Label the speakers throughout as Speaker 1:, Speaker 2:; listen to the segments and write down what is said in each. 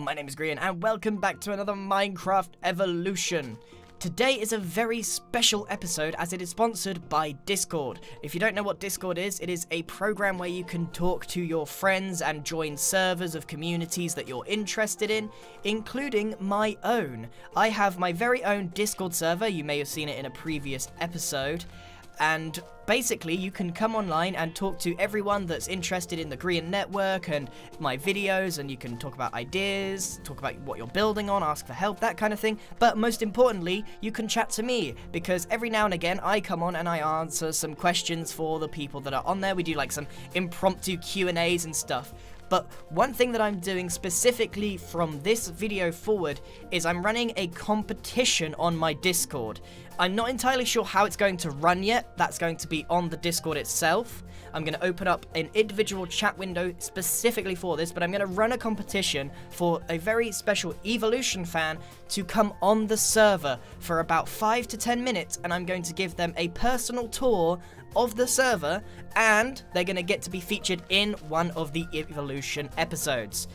Speaker 1: my name is Grian and welcome back to another Minecraft Evolution. Today is a very special episode as it is sponsored by Discord. If you don't know what Discord is, it is a program where you can talk to your friends and join servers of communities that you're interested in, including my own. I have my very own Discord server, you may have seen it in a previous episode. And basically you can come online and talk to everyone that's interested in the Grian network and my videos, and you can talk about ideas, talk about what you're building on, ask for help, that kind of thing. But most importantly, you can chat to me, because every now and again I come on and I answer some questions for the people that are on there. We do like some impromptu Q&As and stuff. But one thing that I'm doing specifically from this video forward is I'm running a competition on my Discord. I'm not entirely sure how it's going to run yet. That's going to be on the Discord itself. I'm going to open up an individual chat window specifically for this, but I'm going to run a competition for a very special Evolution fan to come on the server for about 5 to 10 minutes, and I'm going to give them a personal tour of the server, and they're going to get to be featured in one of the Evolution episodes.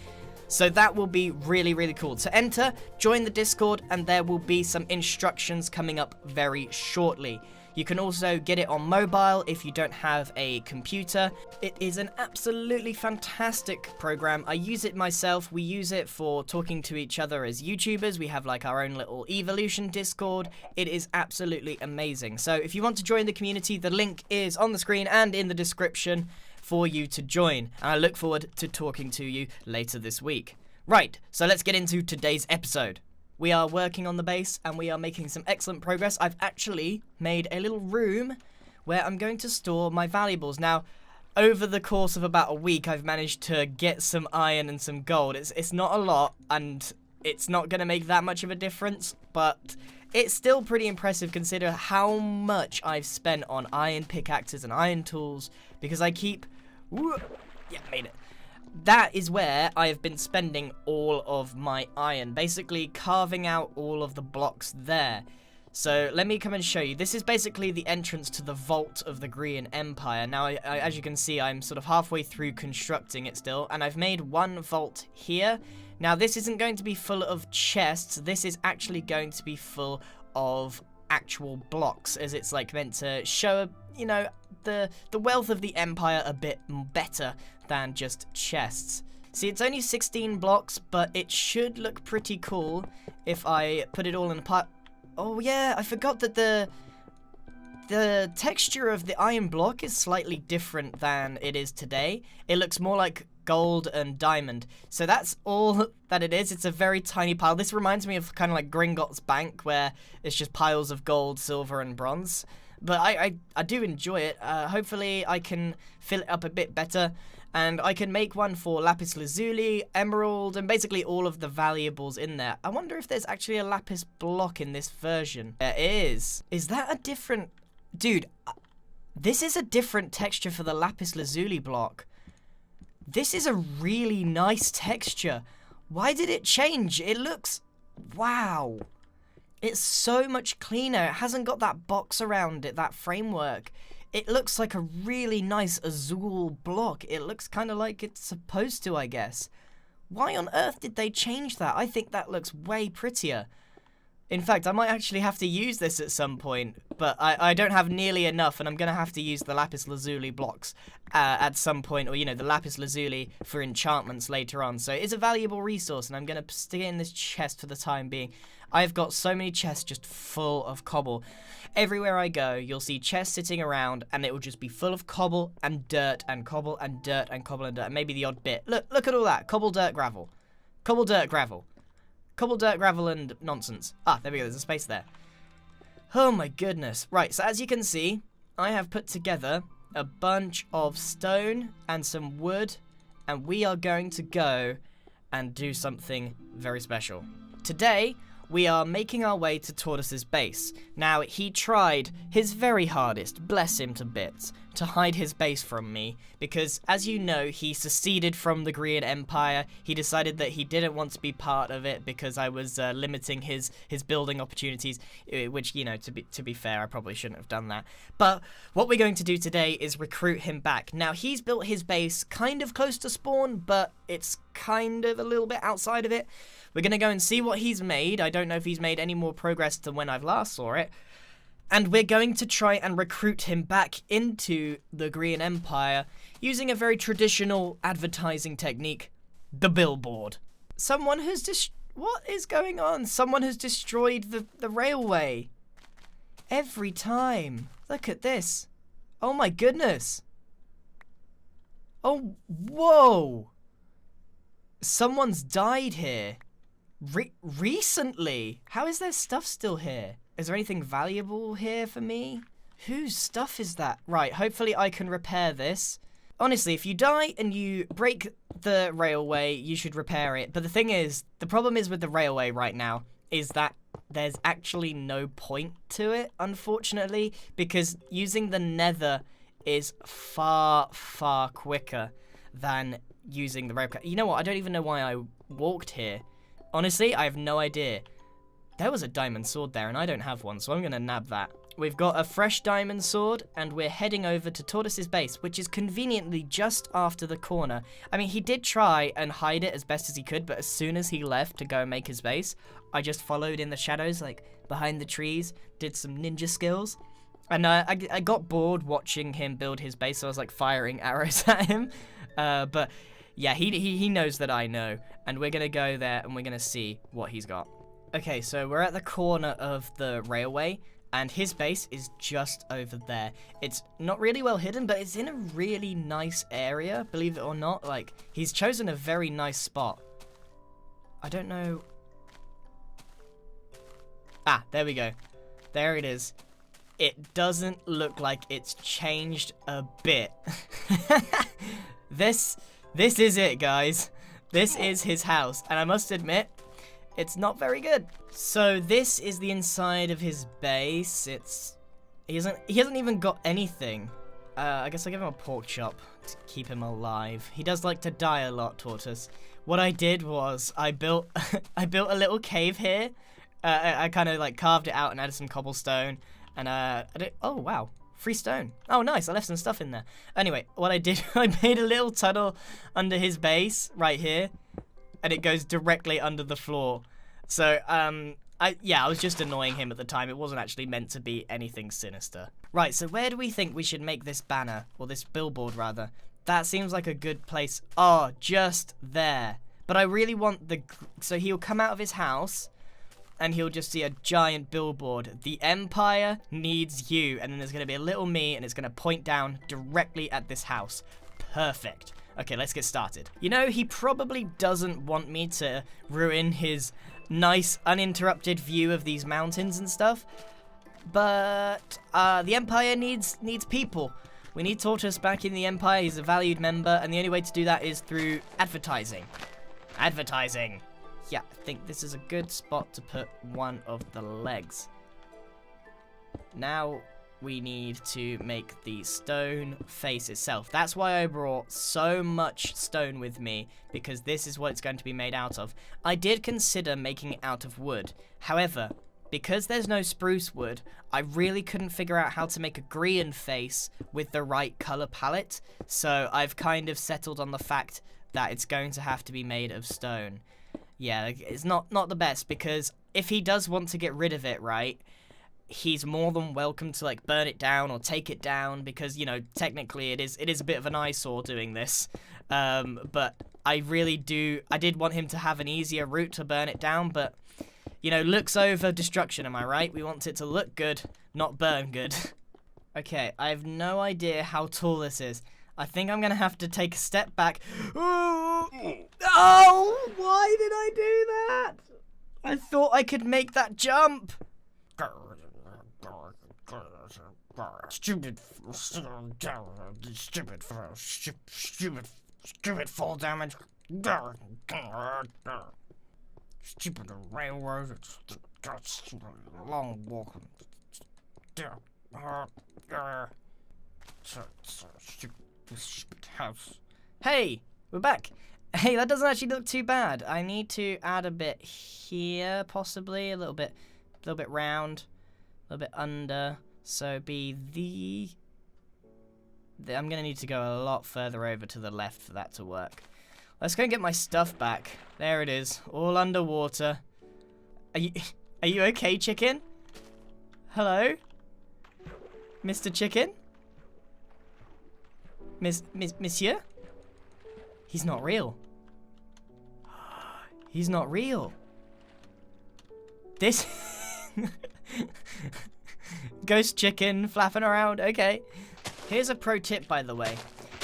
Speaker 1: So that will be really, really cool. To enter, join the Discord, and there will be some instructions coming up very shortly. You can also get it on mobile if you don't have a computer. It is an absolutely fantastic program. I use it myself. We use it for talking to each other as YouTubers. We have like our own little Evolution Discord. It is absolutely amazing. So if you want to join the community, the link is on the screen and in the description for you to join. And I look forward to talking to you later this week. Right, so let's get into today's episode. We are working on the base and we are making some excellent progress. I've actually made a little room where I'm going to store my valuables. Now, over the course of about a week, I've managed to get some iron and some gold. It's not a lot, and it's not going to make that much of a difference, but it's still pretty impressive considering how much I've spent on iron pickaxes and iron tools, because I keep... Yeah, made it. That is where I have been spending all of my iron, basically carving out all of the blocks there. So let me come and show you. This is basically the entrance to the vault of the Grian Empire. Now, as you can see, I'm sort of halfway through constructing it still, and I've made one vault here. Now, this isn't going to be full of chests. This is actually going to be full of actual blocks, as it's like meant to show, you know, the wealth of the Empire a bit better than just chests. See, it's only 16 blocks, but it should look pretty cool if I put it all in a pot. Oh yeah, I forgot that the texture of the iron block is slightly different than it is today. It looks more like gold and diamond. So that's all that it is. It's a very tiny pile. This reminds me of kind of like Gringotts Bank, where it's just piles of gold, silver, and bronze. But I do enjoy it. Hopefully I can fill it up a bit better, and I can make one for lapis lazuli, emerald, and basically all of the valuables in there. I wonder if there's actually a lapis block in this version. There is. Is that a different... Dude, this is a different texture for the lapis lazuli block. This is a really nice texture. Why did it change? It looks... Wow. It's so much cleaner. It hasn't got that box around it, that framework. It looks like a really nice azul block. It looks kind of like it's supposed to, I guess. Why on earth did they change that? I think that looks way prettier. In fact, I might actually have to use this at some point, but I don't have nearly enough, and I'm going to have to use the lapis lazuli blocks at some point, or, you know, the lapis lazuli for enchantments later on. So it's a valuable resource, and I'm going to stick it in this chest for the time being. I've got so many chests just full of cobble. Everywhere I go, you'll see chests sitting around, and it will just be full of cobble and dirt and cobble and dirt and cobble and dirt, and maybe the odd bit. Look at all that. Cobble, dirt, gravel. Cobble, dirt, gravel. Cobble, dirt, gravel, and nonsense. Ah, there we go. There's a space there. Oh my goodness. Right, so as you can see, I have put together a bunch of stone and some wood, and we are going to go and do something very special. Today, we are making our way to Tortoise's base. Now, he tried his very hardest, bless him to bits, to hide his base from me, because as you know, he seceded from the Grian Empire. He decided that he didn't want to be part of it because I was limiting his building opportunities, which, you know, to be fair, I probably shouldn't have done that. But what we're going to do today is recruit him back. Now, he's built his base kind of close to spawn, but it's kind of a little bit outside of it. We're going to go and see what he's made. I don't know if he's made any more progress than when I've last saw it. And we're going to try and recruit him back into the Grian Empire using a very traditional advertising technique, the billboard. Someone has what is going on? Someone has destroyed the railway. Every time. Look at this. Oh my goodness. Oh, whoa. Someone's died here. Recently? How is there stuff still here? Is there anything valuable here for me? Whose stuff is that? Right, hopefully I can repair this. Honestly, if you die and you break the railway, you should repair it. But the thing is, the problem is with the railway right now is that there's actually no point to it, unfortunately, because using the nether is far, far quicker than using the railway. You know what? I don't even know why I walked here. Honestly, I have no idea. There was a diamond sword there, and I don't have one, so I'm going to nab that. We've got a fresh diamond sword, and we're heading over to Tortoise's base, which is conveniently just after the corner. I mean, he did try and hide it as best as he could, but as soon as he left to go and make his base, I just followed in the shadows, like, behind the trees, did some ninja skills. And I got bored watching him build his base, so I was, like, firing arrows at him. But, yeah, he knows that I know, and we're going to go there, and we're going to see what he's got. Okay, so we're at the corner of the railway, and his base is just over there. It's not really well hidden, but it's in a really nice area, believe it or not. Like, he's chosen a very nice spot. I don't know. Ah, there we go. There it is. It doesn't look like it's changed a bit. This is it, guys. This is his house, and I must admit, it's not very good. So this is the inside of his base. He hasn't even got anything. I guess I'll give him a pork chop to keep him alive. He does like to die a lot, Tortoise. What I did was I built a little cave here. I kind of like carved it out and added some cobblestone. And oh wow, free stone. Oh nice, I left some stuff in there. Anyway, what I did, I made a little tunnel under his base right here. And it goes directly under the floor. So, I was just annoying him at the time. It wasn't actually meant to be anything sinister. Right, so where do we think we should make this banner? Or this billboard, rather. That seems like a good place. Oh, just there. But I really want so he'll come out of his house, and he'll just see a giant billboard. The Empire needs you. And then there's going to be a little me, and it's going to point down directly at this house. Perfect. Okay, let's get started. You know, he probably doesn't want me to ruin his nice, uninterrupted view of these mountains and stuff. But the Empire needs people. We need Tortoise back in the Empire. He's a valued member, and the only way to do that is through advertising. Advertising. Yeah, I think this is a good spot to put one of the legs. Now we need to make the stone face itself. That's why I brought so much stone with me, because this is what it's going to be made out of. I did consider making it out of wood. However, because there's no spruce wood, I really couldn't figure out how to make a Grian face with the right color palette. So I've kind of settled on the fact that it's going to have to be made of stone. Yeah, it's not the best, because if he does want to get rid of it, right, he's more than welcome to like burn it down or take it down, because, you know, technically it is a bit of an eyesore doing this. But I did want him to have an easier route to burn it down, but, you know, looks over destruction, am I right? We want it to look good, not burn good. Okay, I have no idea how tall this is. I think I'm gonna have to take a step back. Oh, why did I do that? I thought I could make that jump. Stupid fall damage. Stupid railroad. Long walk. House. Hey, we're back. Hey, that doesn't actually look too bad. I need to add a bit here, possibly a little bit round, a little bit under. So be I'm gonna need to go a lot further over to the left for that to work. Let's go and get my stuff back. There it is, all underwater. Are you okay, chicken? Hello, Mr. Chicken? Monsieur? He's not real. He's not real. This ghost chicken flapping around. Okay. Here's a pro tip, by the way.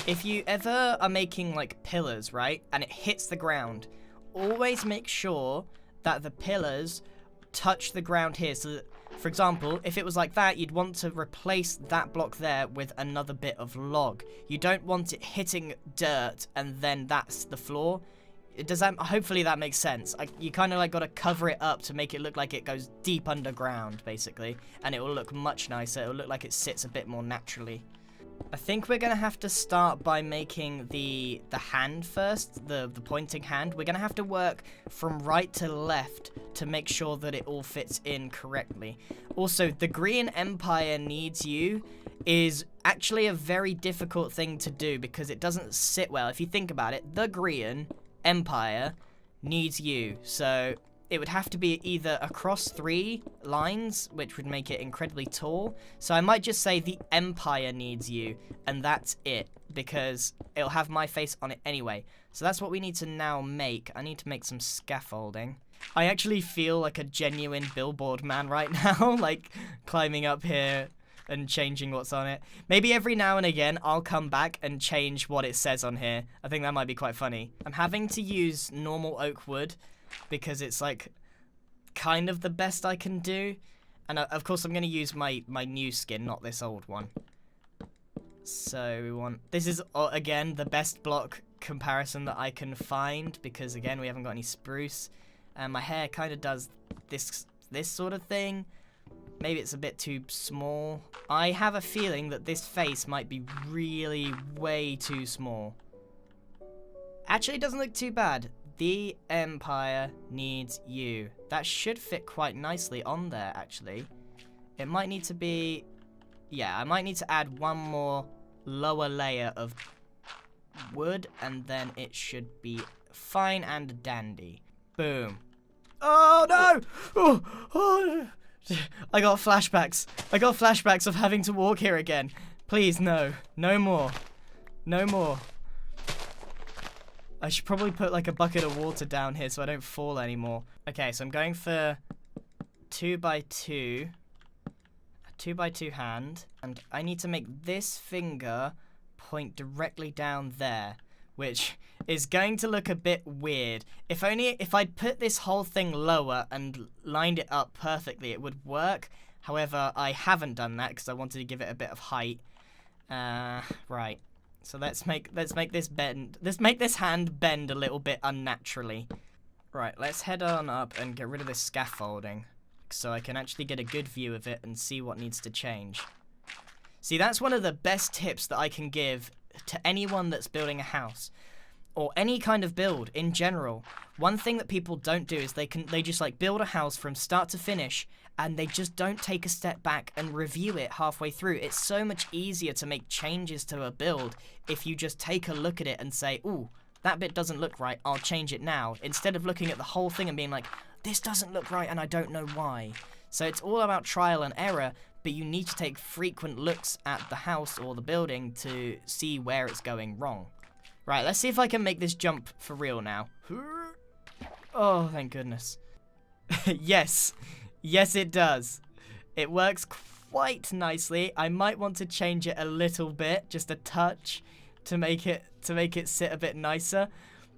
Speaker 1: If you ever are making like pillars, right, and it hits the ground, always make sure that the pillars touch the ground here. So that, for example, if it was like that, you'd want to replace that block there with another bit of log. You don't want it hitting dirt and then that's the floor. Does that? Hopefully that makes sense. You kind of like got to cover it up to make it look like it goes deep underground, basically, and it will look much nicer. It will look like it sits a bit more naturally. I think we're gonna have to start by making the hand first, the pointing hand. We're gonna have to work from right to left to make sure that it all fits in correctly. Also, the Grian Empire needs you is actually a very difficult thing to do because it doesn't sit well. If you think about it, the Grian Empire needs you, so it would have to be either across 3 lines, which would make it incredibly tall. So I might just say the Empire needs you, and that's it, because it'll have my face on it anyway. So that's what we need to now make. I need to make some scaffolding. I actually feel like a genuine billboard man right now, like climbing up here and changing what's on it. Maybe every now and again I'll come back and change what it says on here. I think that might be quite funny. I'm having to use normal oak wood because it's like kind of the best I can do. And of course I'm going to use my new skin, not this old one. So we want, this is again the best block comparison that I can find because again we haven't got any spruce. And my hair kind of does this sort of thing. Maybe it's a bit too small. I have a feeling that this face might be really way too small. Actually, it doesn't look too bad. The Empire needs you. That should fit quite nicely on there, actually. It might need to be... Yeah, I might need to add one more lower layer of wood, and then it should be fine and dandy. Boom. Oh, no! Oh. I got flashbacks. I got flashbacks of having to walk here again. Please, no. No more. No more. I should probably put like a bucket of water down here so I don't fall anymore. Okay, so I'm going for 2x2. A 2x2 hand. And I need to make this finger point directly down there, which is going to look a bit weird. If I'd put this whole thing lower and lined it up perfectly, it would work. However, I haven't done that because I wanted to give it a bit of height. Right. So let's make this bend. Let's make this hand bend a little bit unnaturally. Right, let's head on up and get rid of this scaffolding so I can actually get a good view of it and see what needs to change. See, that's one of the best tips that I can give to anyone that's building a house or any kind of build in general. One thing that people don't do is they just like build a house from start to finish and they just don't take a step back and review it halfway through. It's so much easier to make changes to a build if you just take a look at it and say, ooh, that bit doesn't look right, I'll change it now, instead of looking at the whole thing and being like, this doesn't look right and I don't know why. So it's all about trial and error, but you need to take frequent looks at the house or the building to see where it's going wrong. Right, let's see if I can make this jump for real now. Oh, thank goodness. Yes. Yes, it does. It works quite nicely. I might want to change it a little bit, just a touch, to make it sit a bit nicer.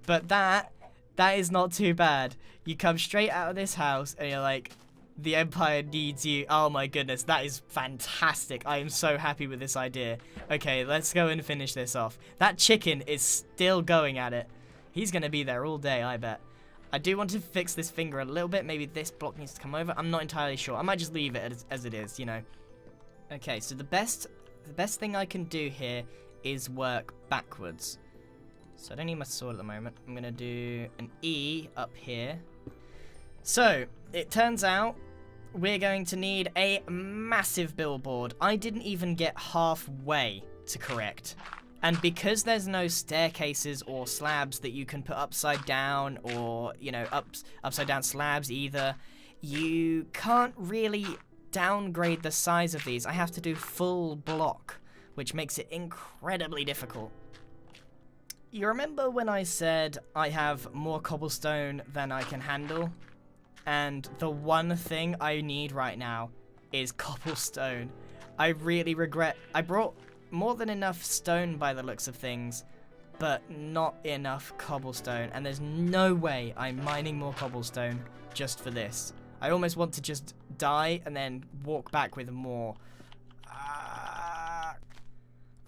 Speaker 1: But that is not too bad. You come straight out of this house and you're like, the Empire needs you. Oh my goodness, that is fantastic. I am so happy with this idea. Okay, let's go and finish this off. That chicken is still going at it. He's going to be there all day, I bet. I do want to fix this finger a little bit. Maybe this block needs to come over. I'm not entirely sure. I might just leave it as it is, you know. Okay, so the best the best thing I can do here is work backwards. So I don't need my sword at the moment. I'm going to do an E up here. So, it turns out we're going to need a massive billboard. I didn't even get halfway to correct. And because there's no staircases or slabs that you can put upside down or, you know, upside down slabs either, you can't really downgrade the size of these. I have to do full block, which makes it incredibly difficult. You remember when I said I have more cobblestone than I can handle? And the one thing I need right now is cobblestone. I really regret... I brought more than enough stone by the looks of things, but not enough cobblestone. And there's no way I'm mining more cobblestone just for this. I almost want to just die and then walk back with more.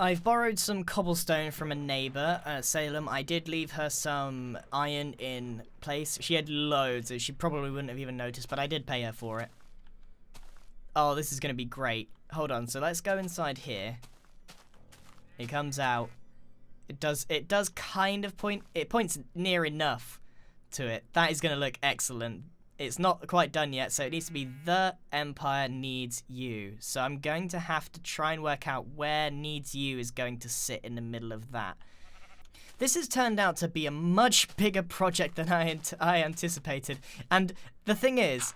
Speaker 1: I've borrowed some cobblestone from a neighbor, Salem. I did leave her some iron in place. She had loads, so she probably wouldn't have even noticed, but I did pay her for it. Oh, this is going to be great. Hold on, so let's go inside here. It comes out. It does kind of point, it points near enough to it. That is going to look excellent. It's not quite done yet, so it needs to be the Empire needs you. So I'm going to have to try and work out where needs you is going to sit in the middle of that. This has turned out to be a much bigger project than I anticipated. And the thing is,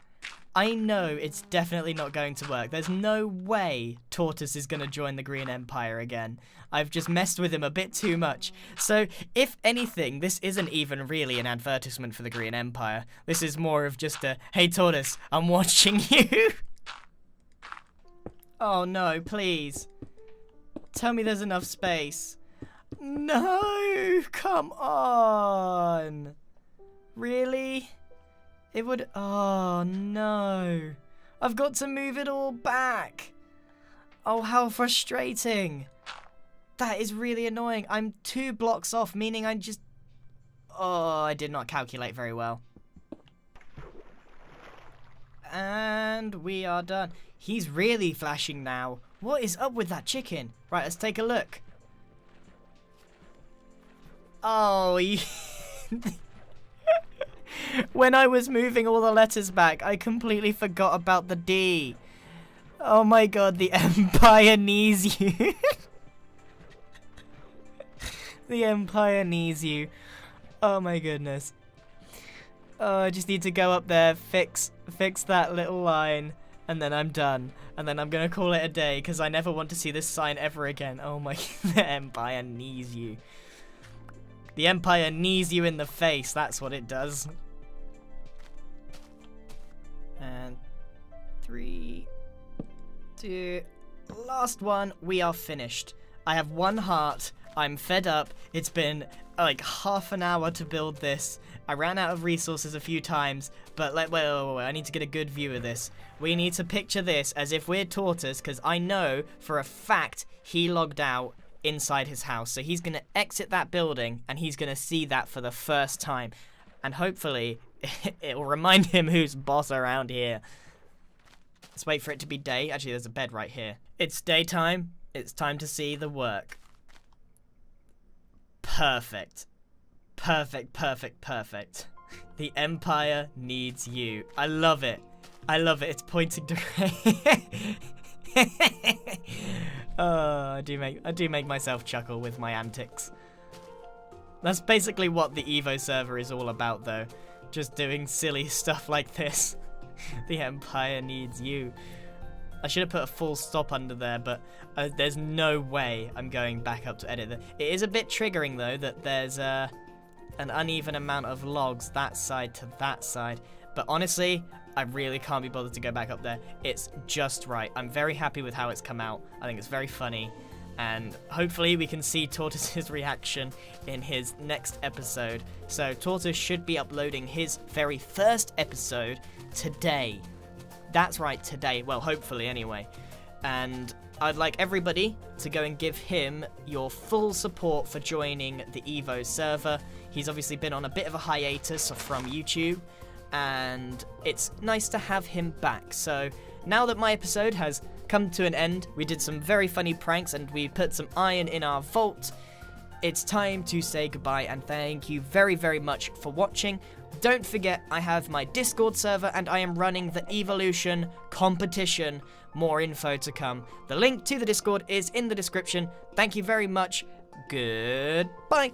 Speaker 1: I know it's definitely not going to work. There's no way Tortoise is going to join the Green Empire again. I've just messed with him a bit too much. So, if anything, this isn't even really an advertisement for the Green Empire. This is more of just a, hey Tortoise, I'm watching you. Oh no, please. Tell me there's enough space. No, come on. Really? It would... Oh, no. I've got to move it all back. Oh, how frustrating. That is really annoying. I'm 2 blocks off, meaning I'm just... Oh, I did not calculate very well. And we are done. He's really flashing now. What is up with that chicken? Right, let's take a look. Oh, when I was moving all the letters back, I completely forgot about the D. Oh my god, the Empire needs you. The Empire needs you. Oh my goodness. Oh, I just need to go up there, fix that little line, and then I'm done. And then I'm gonna call it a day, because I never want to see this sign ever again. Oh my, the Empire needs you. The Empire knees you in the face, that's what it does. And 3, 2, last one, we are finished. I have 1 heart, I'm fed up, it's been like half an hour to build this. I ran out of resources a few times, but wait, I need to get a good view of this. We need to picture this as if we're Tortoise, because I know for a fact he logged out inside his house. So he's going to exit that building, and he's going to see that for the first time. And hopefully, it will remind him who's boss around here. Let's wait for it to be day. Actually, there's a bed right here. It's daytime. It's time to see the work. Perfect. Perfect, perfect, perfect. The Empire needs you. I love it. I love it. It's pointing to... Oh, I do make myself chuckle with my antics. That's basically what the Evo server is all about, though. Just doing silly stuff like this. The Empire needs you. I should have put a full stop under there, but there's no way I'm going back up to edit that. It is a bit triggering, though, that there's an uneven amount of logs that side to that side. But honestly, I really can't be bothered to go back up there. It's just right. I'm very happy with how it's come out. I think it's very funny. And hopefully we can see Tortoise's reaction in his next episode. So Tortoise should be uploading his very first episode today. That's right, today. Well, hopefully anyway. And I'd like everybody to go and give him your full support for joining the Evo server. He's obviously been on a bit of a hiatus from YouTube, and it's nice to have him back. So now that my episode has come to an end. We did some very funny pranks and we put some iron in our vault. It's time to say goodbye and thank you very, very much for watching. Don't forget, I have my Discord server and I am running the Evolution competition. More info to come. The link to the Discord is in the description. Thank you very much. Goodbye.